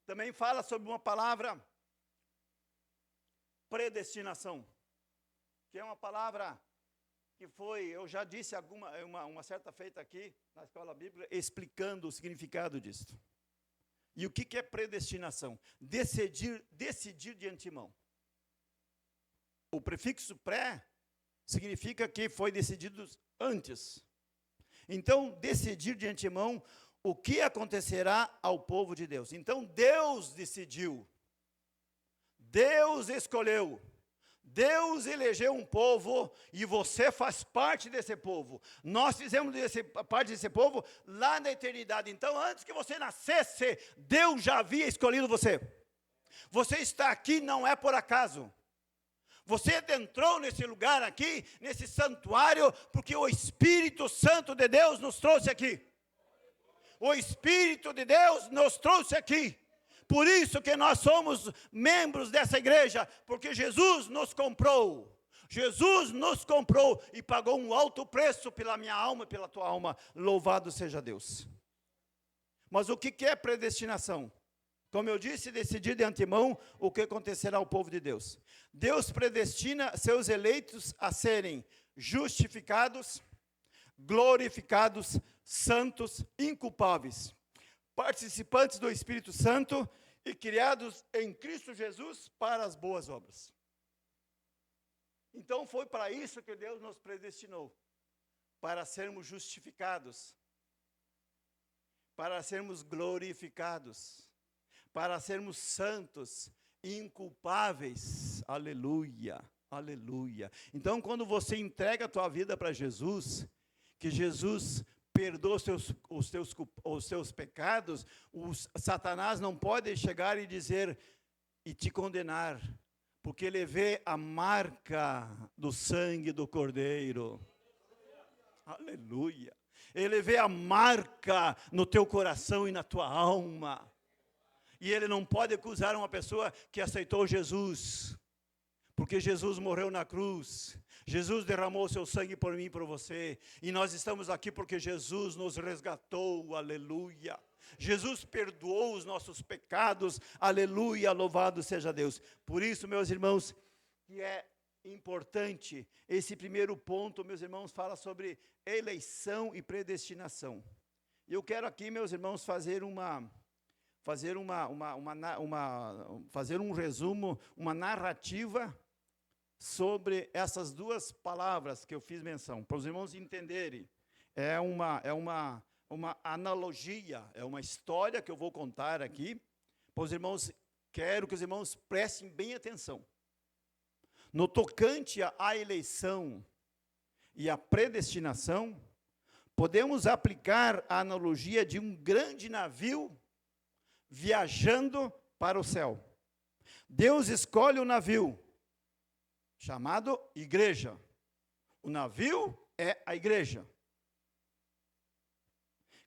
também fala sobre uma palavra, predestinação, que é uma palavra que eu já disse uma certa feita aqui na escola bíblica, explicando o significado disso. E o que é predestinação? Decidir de antemão. O prefixo pré significa que foi decidido antes. Então, decidir de antemão o que acontecerá ao povo de Deus. Então, Deus decidiu, Deus escolheu, Deus elegeu um povo e você faz parte desse povo. Nós fizemos parte desse povo lá na eternidade. Então, antes que você nascesse, Deus já havia escolhido você. Você está aqui não é por acaso. Você entrou nesse lugar aqui, nesse santuário, porque o Espírito Santo de Deus nos trouxe aqui. O Espírito de Deus nos trouxe aqui, Por isso que nós somos membros dessa igreja, porque Jesus nos comprou. Jesus nos comprou e pagou um alto preço pela minha alma e pela tua alma. Louvado seja Deus. Mas o que é predestinação? Como eu disse, decidi de antemão o que acontecerá ao povo de Deus. Deus predestina seus eleitos a serem justificados, glorificados, santos, inculpáveis, participantes do Espírito Santo e criados em Cristo Jesus para as boas obras. Então foi para isso que Deus nos predestinou, para sermos justificados, para sermos glorificados, para sermos santos, inculpáveis. Aleluia, aleluia. Então, quando você entrega a tua vida para Jesus, que Jesus perdoa os teus pecados, Satanás não pode chegar e dizer e te condenar, porque ele vê a marca do sangue do Cordeiro. Aleluia. Ele vê a marca no teu coração e na tua alma. E ele não pode acusar uma pessoa que aceitou Jesus, porque Jesus morreu na cruz. Jesus derramou seu sangue por mim e por você. E nós estamos aqui porque Jesus nos resgatou. Aleluia. Jesus perdoou os nossos pecados. Aleluia, louvado seja Deus. Por isso, meus irmãos, que é importante esse primeiro ponto, meus irmãos, fala sobre eleição e predestinação. Eu quero aqui, meus irmãos, fazer um resumo, uma narrativa sobre essas duas palavras que eu fiz menção, para os irmãos entenderem. É uma analogia, é uma história que eu vou contar aqui, para os irmãos, quero que os irmãos prestem bem atenção. No tocante à eleição e à predestinação, podemos aplicar a analogia de um grande navio viajando para o céu. Deus escolhe o navio, chamado igreja. O navio é a igreja.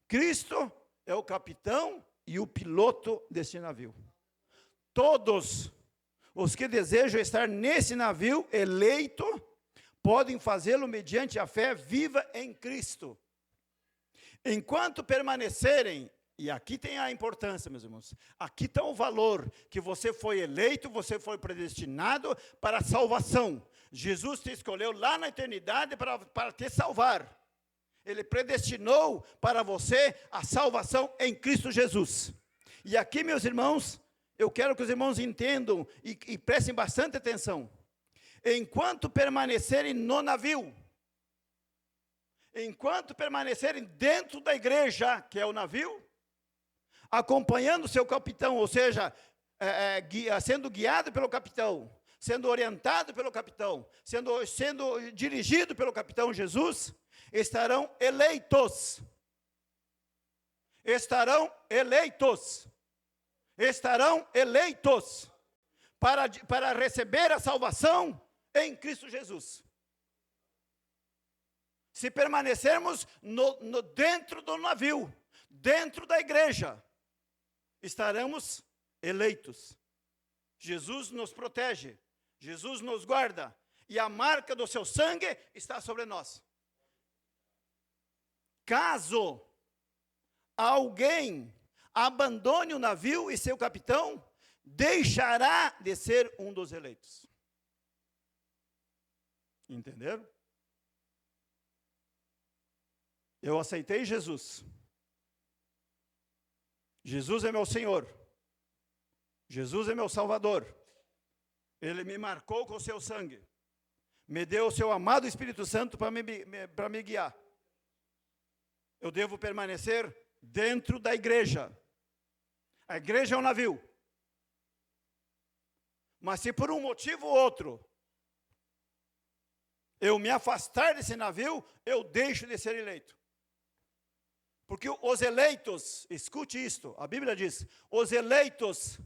Cristo é o capitão e o piloto desse navio. Todos os que desejam estar nesse navio eleito, podem fazê-lo mediante a fé viva em Cristo. Enquanto permanecerem, e aqui tem a importância, meus irmãos, aqui está o valor, que você foi eleito, você foi predestinado para a salvação. Jesus te escolheu lá na eternidade para te salvar. Ele predestinou para você a salvação em Cristo Jesus. E aqui, meus irmãos, eu quero que os irmãos entendam e prestem bastante atenção. Enquanto permanecerem no navio, enquanto permanecerem dentro da igreja, que é o navio, acompanhando o seu capitão, ou seja, sendo guiado pelo capitão, sendo orientado pelo capitão, sendo dirigido pelo capitão Jesus, estarão eleitos. Estarão eleitos. Estarão eleitos para receber a salvação em Cristo Jesus. Se permanecermos dentro do navio, dentro da igreja, estaremos eleitos. Jesus nos protege, Jesus nos guarda, e a marca do seu sangue está sobre nós. Caso alguém abandone o navio e seu capitão, deixará de ser um dos eleitos. Entenderam? Eu aceitei Jesus. Jesus é meu Senhor. Jesus é meu Salvador. Ele me marcou com o seu sangue. Me deu o seu amado Espírito Santo para me guiar. Eu devo permanecer dentro da igreja. A igreja é um navio. Mas se por um motivo ou outro eu me afastar desse navio, eu deixo de ser eleito. Porque os eleitos, escute isto, a Bíblia diz, os eleitos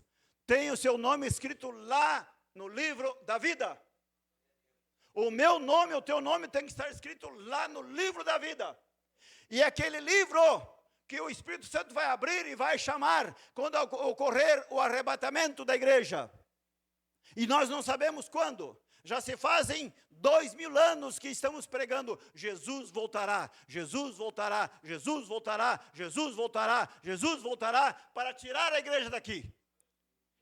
têm o seu nome escrito lá no livro da vida. O meu nome, o teu nome tem que estar escrito lá no livro da vida. E aquele livro que o Espírito Santo vai abrir e vai chamar quando ocorrer o arrebatamento da igreja. E nós não sabemos quando. Já se fazem 2000 anos que estamos pregando: Jesus voltará, Jesus voltará, Jesus voltará, Jesus voltará, Jesus voltará, para tirar a igreja daqui.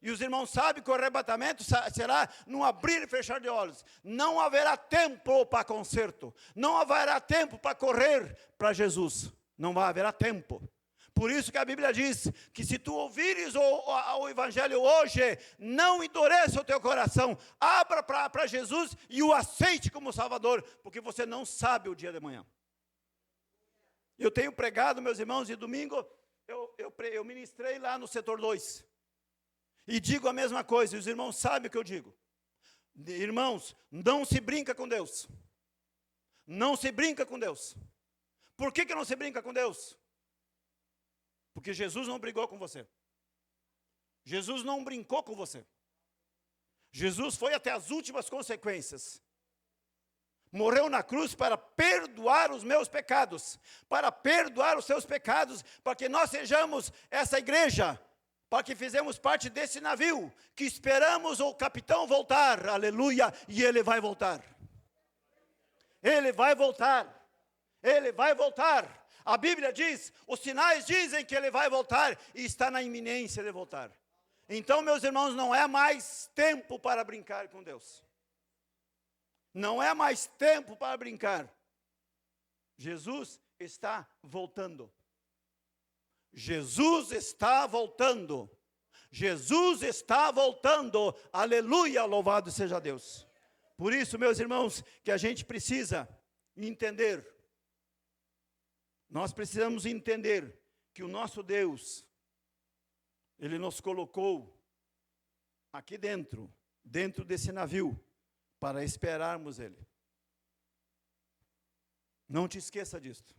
E os irmãos sabem que o arrebatamento será num abrir e fechar de olhos. Não haverá tempo para conserto. Não haverá tempo para correr para Jesus. Não haverá tempo. Por isso que a Bíblia diz que se tu ouvires o Evangelho hoje, não endureça o teu coração. Abra para Jesus e o aceite como Salvador, porque você não sabe o dia de amanhã. Eu tenho pregado, meus irmãos, e domingo eu ministrei lá no setor 2. E digo a mesma coisa, e os irmãos sabem o que eu digo. Irmãos, não se brinca com Deus. Não se brinca com Deus. Por que não se brinca com Deus? Porque Jesus não brigou com você. Jesus não brincou com você. Jesus foi até as últimas consequências. Morreu na cruz para perdoar os meus pecados. Para perdoar os seus pecados, para que nós sejamos essa igreja, para que fizemos parte desse navio, que esperamos o capitão voltar, aleluia, e ele vai voltar. Ele vai voltar, ele vai voltar. A Bíblia diz, os sinais dizem que ele vai voltar, e está na iminência de voltar. Então, meus irmãos, não é mais tempo para brincar com Deus. Não é mais tempo para brincar. Jesus está voltando. Jesus está voltando. Jesus está voltando. Aleluia, louvado seja Deus. Por isso, meus irmãos, que a gente precisa entender. Nós precisamos entender que o nosso Deus, Ele nos colocou aqui dentro desse navio, para esperarmos Ele. Não te esqueça disto.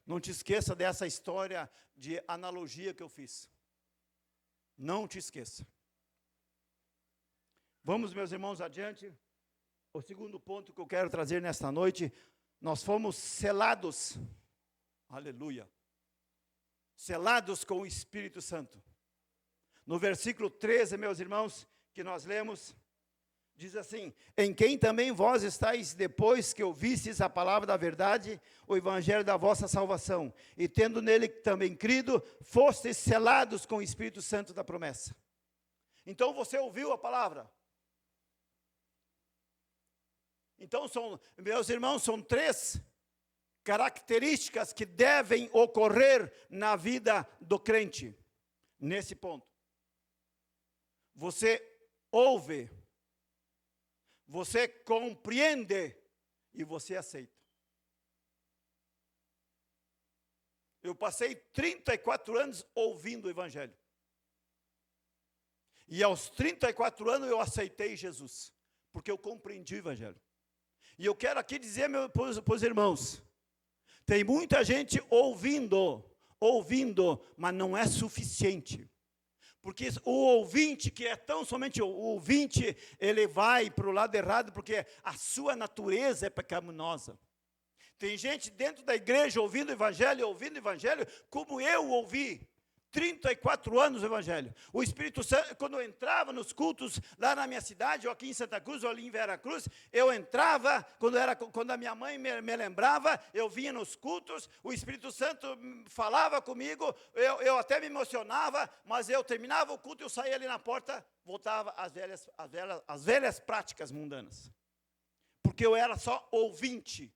Não te esqueça dessa história de analogia que eu fiz. Não te esqueça. Vamos, meus irmãos, adiante. O segundo ponto que eu quero trazer nesta noite: nós fomos selados, aleluia, selados com o Espírito Santo. No versículo 13, meus irmãos, que nós lemos, diz assim: em quem também vós estáis, depois que ouvistes a palavra da verdade, o evangelho da vossa salvação, e tendo nele também crido, fostes selados com o Espírito Santo da promessa. Então você ouviu a palavra. Então, meus irmãos, são 3 características que devem ocorrer na vida do crente, nesse ponto. Você ouve, você compreende e você aceita. Eu passei 34 anos ouvindo o Evangelho. E aos 34 anos eu aceitei Jesus, porque eu compreendi o Evangelho. E eu quero aqui dizer para os irmãos, tem muita gente ouvindo, mas não é suficiente. Porque o ouvinte, que é tão somente o ouvinte, ele vai para o lado errado, porque a sua natureza é pecaminosa. Tem gente dentro da igreja ouvindo o Evangelho, como eu ouvi, 34 anos o Evangelho. O Espírito Santo, quando eu entrava nos cultos, lá na minha cidade, ou aqui em Santa Cruz, ou ali em Veracruz, eu entrava, quando a minha mãe me lembrava, eu vinha nos cultos, o Espírito Santo falava comigo, eu até me emocionava, mas eu terminava o culto, eu saía ali na porta, voltava às velhas práticas mundanas. Porque eu era só ouvinte.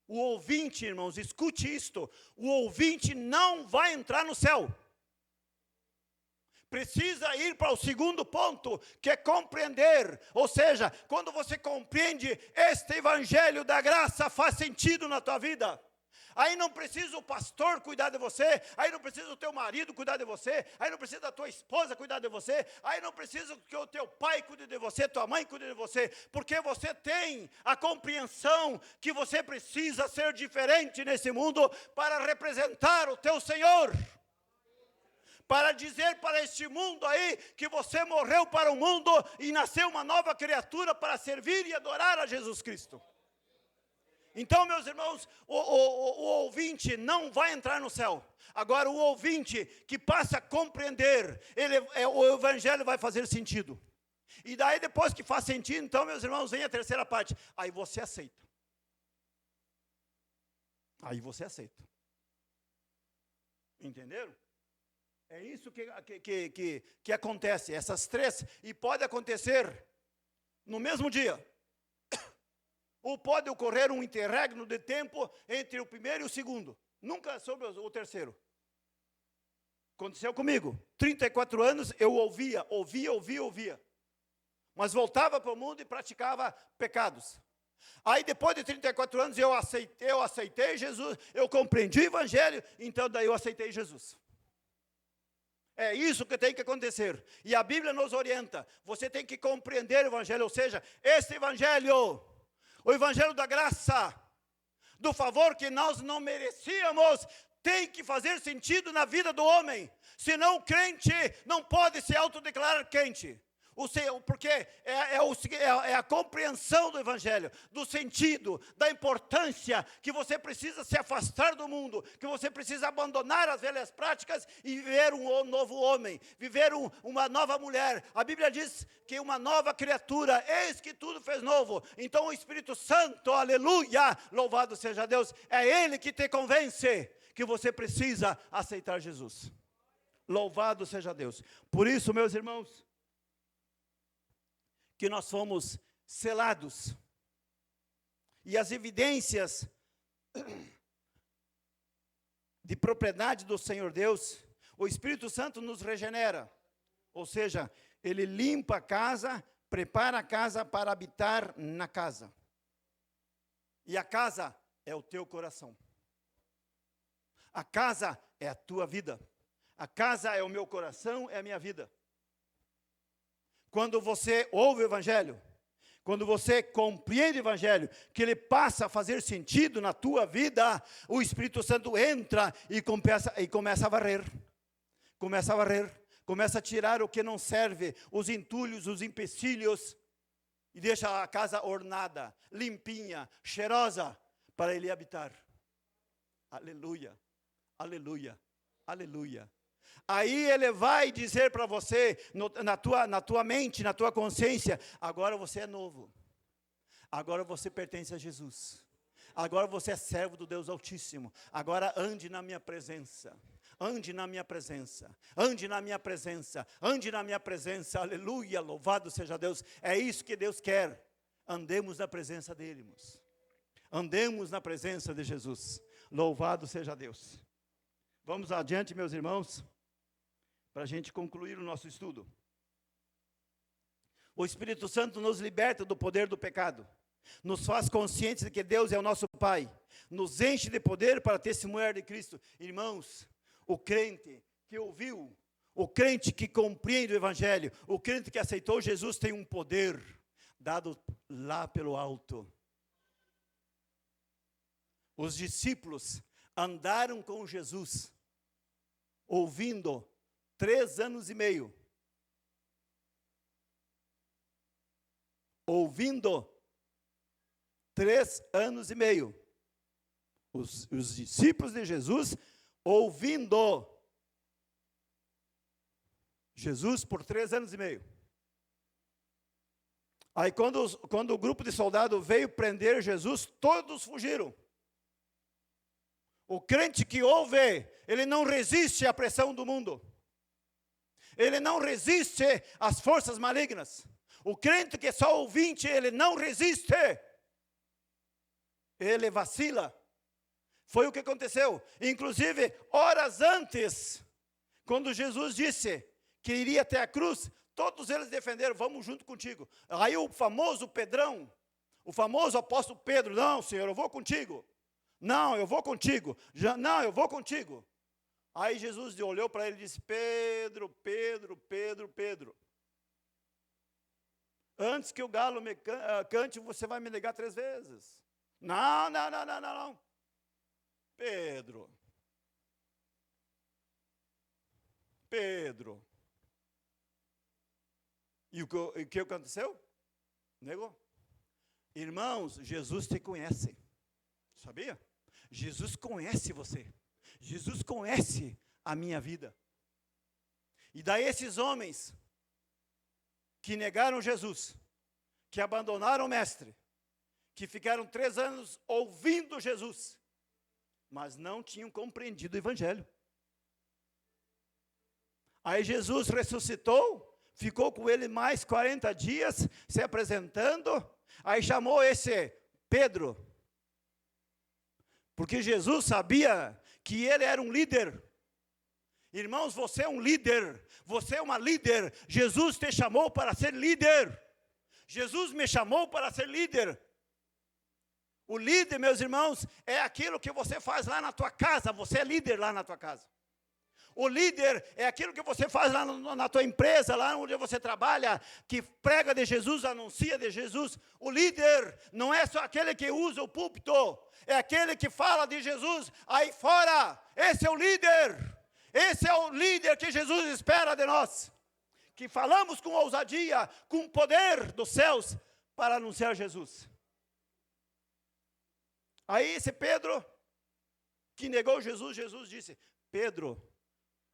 O ouvinte, irmãos, escute isto, o ouvinte não vai entrar no céu. Precisa ir para o segundo ponto, que é compreender. Ou seja, quando você compreende, este evangelho da graça faz sentido na tua vida. Aí não precisa o pastor cuidar de você, aí não precisa o teu marido cuidar de você, aí não precisa da tua esposa cuidar de você, aí não precisa que o teu pai cuide de você, tua mãe cuide de você, porque você tem a compreensão que você precisa ser diferente nesse mundo para representar o teu Senhor. Para dizer para este mundo aí que você morreu para o mundo e nasceu uma nova criatura para servir e adorar a Jesus Cristo. Então, meus irmãos, o ouvinte não vai entrar no céu. Agora, o ouvinte que passa a compreender, o evangelho vai fazer sentido. E daí, depois que faz sentido, então, meus irmãos, vem a terceira parte. Aí você aceita. Aí você aceita. Entenderam? É isso que acontece, essas três. E pode acontecer no mesmo dia. Ou pode ocorrer um interregno de tempo entre o primeiro e o segundo. Nunca sobre o terceiro. Aconteceu comigo. 34 anos eu ouvia. Mas voltava para o mundo e praticava pecados. Aí depois de 34 anos eu aceitei Jesus, eu compreendi o evangelho, então daí eu aceitei Jesus. É isso que tem que acontecer. E a Bíblia nos orienta. Você tem que compreender o evangelho, ou seja, esse evangelho, o evangelho da graça, do favor que nós não merecíamos, tem que fazer sentido na vida do homem. Senão o crente não pode se autodeclarar crente. Porque é a compreensão do evangelho, do sentido, da importância que você precisa se afastar do mundo, que você precisa abandonar as velhas práticas e viver um novo homem, viver uma nova mulher. A Bíblia diz que uma nova criatura, eis que tudo fez novo. Então o Espírito Santo, aleluia, louvado seja Deus, é Ele que te convence que você precisa aceitar Jesus. Louvado seja Deus. Por isso, meus irmãos, que nós fomos selados. E as evidências de propriedade do Senhor Deus, o Espírito Santo nos regenera. Ou seja, Ele limpa a casa, prepara a casa para habitar na casa. E a casa é o teu coração. A casa é a tua vida. A casa é o meu coração, é a minha vida. Quando você ouve o evangelho, quando você compreende o evangelho, que ele passa a fazer sentido na tua vida, o Espírito Santo entra e começa a varrer. Começa a tirar o que não serve, os entulhos, os empecilhos, e deixa a casa ornada, limpinha, cheirosa, para ele habitar. Aleluia, aleluia, aleluia. Aí ele vai dizer para você, na tua mente, na tua consciência, agora você é novo. Agora você pertence a Jesus. Agora você é servo do Deus Altíssimo. Agora ande na minha presença. Ande na minha presença. Ande na minha presença. Ande na minha presença. Aleluia, louvado seja Deus. É isso que Deus quer. Andemos na presença dele, irmãos. Andemos na presença de Jesus. Louvado seja Deus. Vamos adiante, meus irmãos, para a gente concluir o nosso estudo. O Espírito Santo nos liberta do poder do pecado, nos faz conscientes de que Deus é o nosso Pai, nos enche de poder para testemunhar de Cristo. Irmãos, o crente que ouviu, o crente que compreende o Evangelho, o crente que aceitou Jesus tem um poder dado lá pelo alto. Os discípulos andaram com Jesus, ouvindo 3 anos e meio. Ouvindo 3 anos e meio. Os discípulos de Jesus ouvindo Jesus por 3 anos e meio. Aí quando o grupo de soldados veio prender Jesus, todos fugiram. O crente que ouve, ele não resiste à pressão do mundo. Ele não resiste às forças malignas. O crente que é só ouvinte, ele não resiste. Ele vacila. Foi o que aconteceu. Inclusive, horas antes, quando Jesus disse que iria até a cruz, todos eles defenderam, vamos junto contigo. Aí o famoso Pedrão, o famoso apóstolo Pedro, não, Senhor, eu vou contigo. Não, eu vou contigo. Não, eu vou contigo. Aí Jesus olhou para ele e disse, Pedro, Pedro, Pedro, Pedro. Antes que o galo me cante, você vai me negar 3 vezes. Não, não, não, não, não, não. Pedro. Pedro. E o que aconteceu? Negou. Irmãos, Jesus te conhece. Sabia? Jesus conhece você. Jesus conhece a minha vida. E daí esses homens que negaram Jesus, que abandonaram o mestre, que ficaram 3 anos ouvindo Jesus, mas não tinham compreendido o evangelho. Aí Jesus ressuscitou, ficou com ele mais 40 dias, se apresentando, aí chamou esse Pedro, porque Jesus sabia que ele era um líder. Irmãos, você é um líder, você é uma líder, Jesus te chamou para ser líder, Jesus me chamou para ser líder. O líder, meus irmãos, é aquilo que você faz lá na tua casa, você é líder lá na tua casa. O líder é aquilo que você faz lá na tua empresa, lá onde você trabalha, que prega de Jesus, anuncia de Jesus. O líder não é só aquele que usa o púlpito, é aquele que fala de Jesus aí fora. Esse é o líder. Esse é o líder que Jesus espera de nós. Que falamos com ousadia, com o poder dos céus para anunciar Jesus. Aí esse Pedro, que negou Jesus, Jesus disse: Pedro,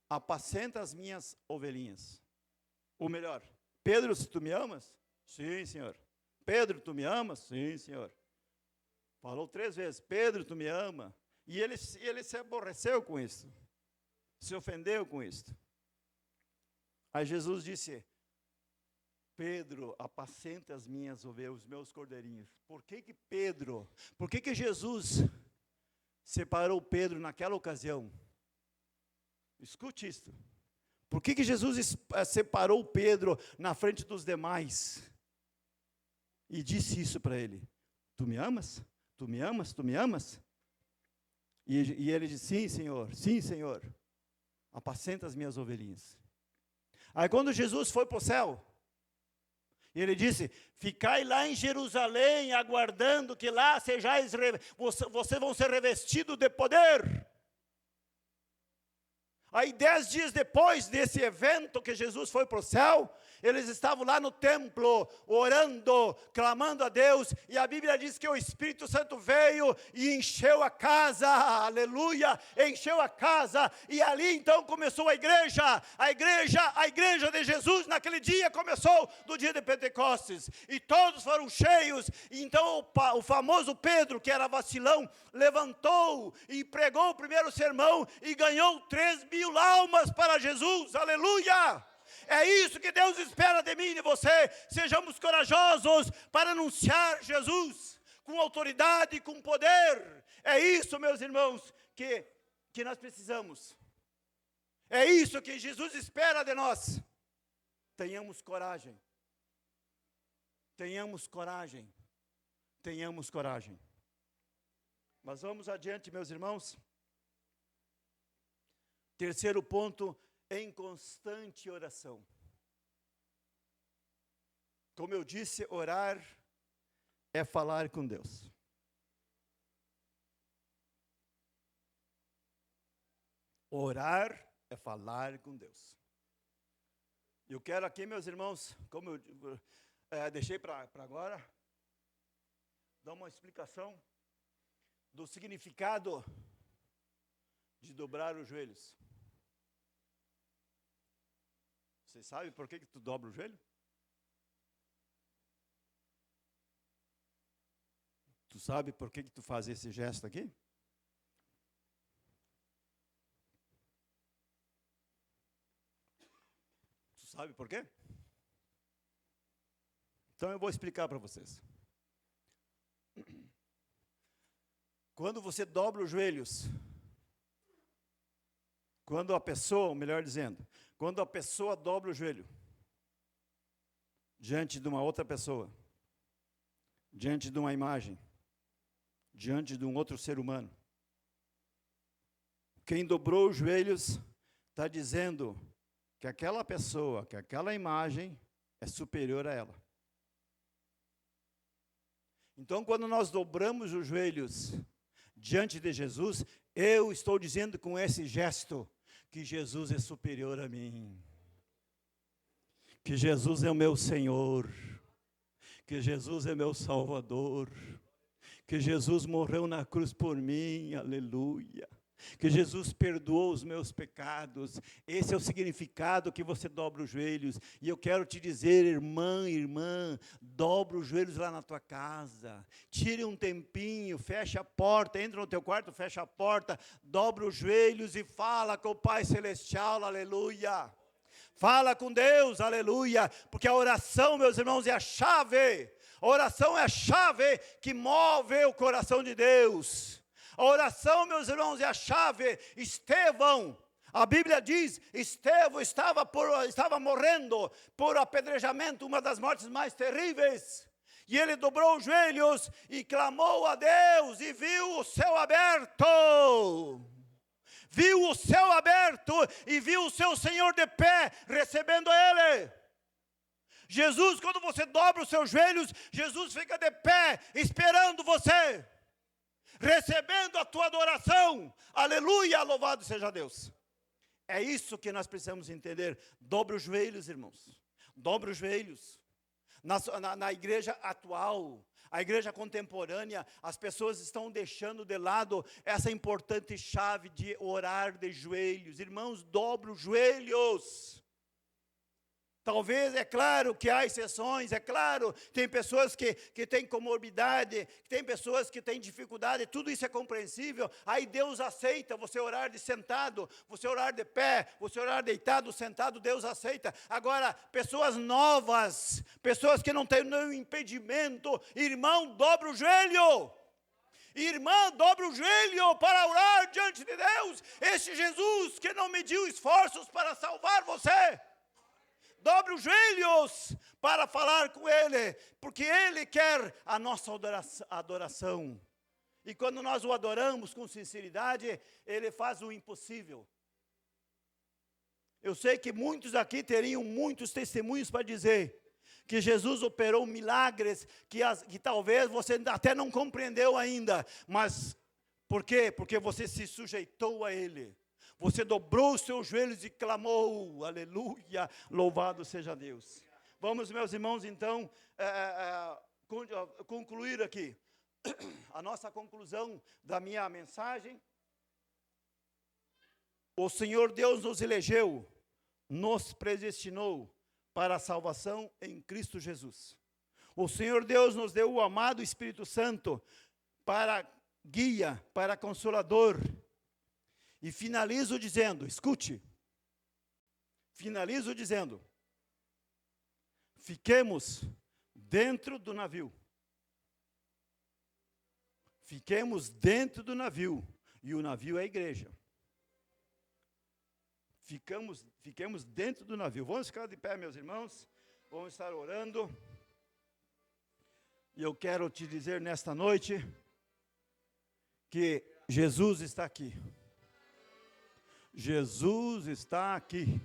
apacenta as minhas ovelhinhas. Ou melhor, Pedro, se tu me amas? Sim, Senhor. Pedro, tu me amas? Sim, Senhor. Falou 3 vezes, Pedro, tu me ama. E ele se aborreceu com isso. Se ofendeu com isso. Aí Jesus disse: Pedro, apacenta as minhas ovelhas, os meus cordeirinhos. Por que Pedro? Por que Jesus separou Pedro naquela ocasião? Escute isto. Por que Jesus separou Pedro na frente dos demais? E disse isso para ele: tu me amas? Tu me amas? Tu me amas? E ele disse: sim, Senhor, sim, Senhor. Apacenta as minhas ovelhinhas. Aí quando Jesus foi para o céu, ele disse: ficai lá em Jerusalém, aguardando que lá sejais, vocês vão ser revestidos de poder. Aí 10 dias depois desse evento que Jesus foi para o céu, eles estavam lá no templo, orando, clamando a Deus, e a Bíblia diz que o Espírito Santo veio e encheu a casa, aleluia, encheu a casa, e ali então começou a igreja de Jesus, naquele dia começou, no dia de Pentecostes, e todos foram cheios, e então o famoso Pedro, que era vacilão, levantou e pregou o primeiro sermão, e ganhou 3.000 almas para Jesus, aleluia. É isso que Deus espera de mim e de você. Sejamos corajosos para anunciar Jesus com autoridade e com poder. É isso, meus irmãos, que nós precisamos. É isso que Jesus espera de nós. Tenhamos coragem. Tenhamos coragem. Tenhamos coragem. Mas vamos adiante, meus irmãos. Terceiro ponto, em constante oração. Como eu disse, orar é falar com Deus. Orar é falar com Deus. Eu quero aqui, meus irmãos, como eu deixei para agora, dar uma explicação do significado de dobrar os joelhos. Você sabe por que tu dobra o joelho? Tu sabe por que tu faz esse gesto aqui? Tu sabe por quê? Então eu vou explicar para vocês. Quando você dobra os joelhos, quando a pessoa, melhor dizendo, quando a pessoa dobra o joelho diante de uma outra pessoa, diante de uma imagem, diante de um outro ser humano, quem dobrou os joelhos está dizendo que aquela pessoa, que aquela imagem é superior a ela. Então, quando nós dobramos os joelhos diante de Jesus, eu estou dizendo com esse gesto que Jesus é superior a mim, que Jesus é o meu Senhor, que Jesus é meu Salvador, que Jesus morreu na cruz por mim, aleluia. Que Jesus perdoou os meus pecados. Esse é o significado que você dobra os joelhos. E eu quero te dizer, irmã, dobra os joelhos lá na tua casa. Tire um tempinho, fecha a porta, entra no teu quarto, fecha a porta, dobra os joelhos e fala com o Pai Celestial, aleluia. Fala com Deus, aleluia. Porque a oração, meus irmãos, é a chave. A oração é a chave que move o coração de Deus. A oração, meus irmãos, é a chave. Estevão, a Bíblia diz, Estevão estava morrendo por apedrejamento, uma das mortes mais terríveis. E ele dobrou os joelhos e clamou a Deus e viu o céu aberto. Viu o céu aberto e viu o seu Senhor de pé, recebendo Ele. Jesus, quando você dobra os seus joelhos, Jesus fica de pé, esperando você. Recebendo a tua adoração, aleluia, louvado seja Deus. É isso que nós precisamos entender. Dobre os joelhos, irmãos, dobre os joelhos. Na igreja atual, a igreja contemporânea, as pessoas estão deixando de lado essa importante chave de orar de joelhos. Irmãos, dobre os joelhos. Talvez, é claro que há exceções, é claro, tem pessoas que têm comorbidade, tem pessoas que têm dificuldade, tudo isso é compreensível. Aí Deus aceita você orar de sentado, você orar de pé, você orar deitado, sentado, Deus aceita. Agora, pessoas novas, pessoas que não têm nenhum impedimento, irmão, dobra o joelho. Irmã, dobra o joelho para orar diante de Deus. Este Jesus que não mediu esforços para salvar você. Dobre os joelhos para falar com Ele, porque Ele quer a nossa adoração. E quando nós o adoramos com sinceridade, Ele faz o impossível. Eu sei que muitos aqui teriam muitos testemunhos para dizer que Jesus operou milagres que talvez você até não compreendeu ainda. Mas por quê? Porque você se sujeitou a Ele. Você dobrou os seus joelhos e clamou, aleluia, louvado seja Deus. Vamos, meus irmãos, então, concluir aqui. A nossa conclusão da minha mensagem. O Senhor Deus nos elegeu, nos predestinou para a salvação em Cristo Jesus. O Senhor Deus nos deu o amado Espírito Santo para guia, para consolador. E finalizo dizendo, escute, fiquemos dentro do navio. Fiquemos dentro do navio, e o navio é a igreja. Fiquemos dentro do navio. Vamos ficar de pé, meus irmãos, vamos estar orando. E eu quero te dizer nesta noite, que Jesus está aqui. Jesus está aqui.